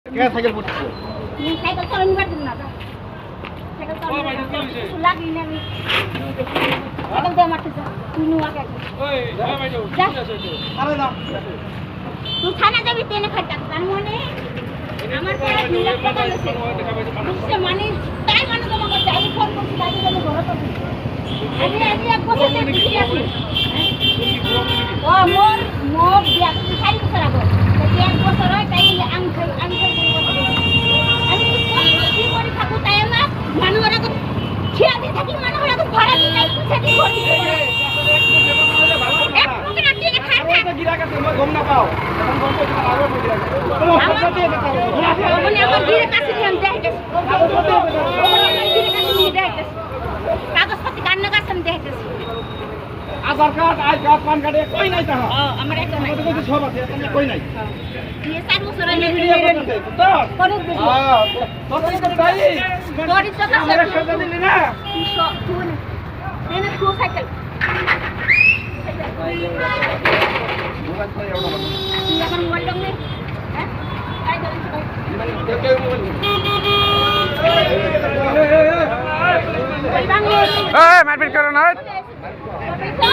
কে cycle পড়ছে? Cycle চালানো পারতেন না সাইকেল চালানো লাগি না আমি সাইকেল দিয়ে মারতেছে তুই আগে ওই ভাই যাও আরে না তুই থানা যাবি তেনে খাটা তার মনে আমার পড়া নিলাম টাকা লইছে বুঝছে মানে তাই মানে তোমাকে যাই ফোন করছি তাই জন্য ঘরে তো আমি এক বছর থেকে ঠিক আছি ও মোর বিয়া তুমি 4 বছর আগে তাই এক বছর হয় তাই আমি আমি কি করি থাকো তাই আমার মানুষরা তো ছিয়া দিয়ে থাকি মানুষরা তো ভাড়া দিয়ে তাই সেটি করতে পারে এক মুখে না দিয়ে খা খা গিরা কাছে মই গম না পাও এখন গম করতে লাগবে মই গিরা মানে আমার গিরে কাছে দিয়ে আমি দেখাইতেছি কাগজপত্র কান্না কাছে আমি দেখাইতেছি Aadhaar card I card PAN card কই নাই তাহা আমার একটা নাই কত কত সব আছে এখন কই নাই দিয়ে 4 বছর আগে ভিডিও করতে তো কোন ভিডিও হ্যাঁ তোর তো তাই গড়ি তো কাছে আমরা সাজা দিলি না তুই না তুই সাইকেল মোবাইল তো এওড়া তুই আমার মোবাইল দম নে হ্যাঁ কাই ধরিস ভাই কেউ মোবাইল ওই বাংলা এই মারপিট করো না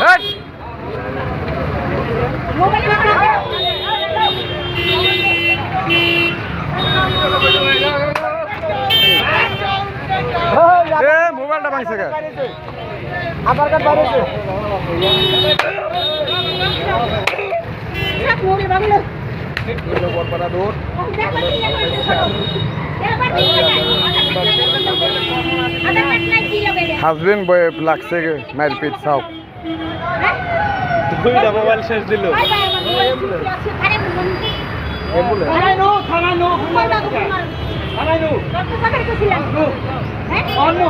এই মোবাইল এ মোবাইলটা ভাঙছে কে আধার কার্ড বাইরেছে সব মোবাইল বাংলা এগুলো বড় দূর হাজবেন্ড বয়ে লাগছে মারপিট সব দুইটা মোবাইল শেষ দিল থানায় নো থানায় নো অন্য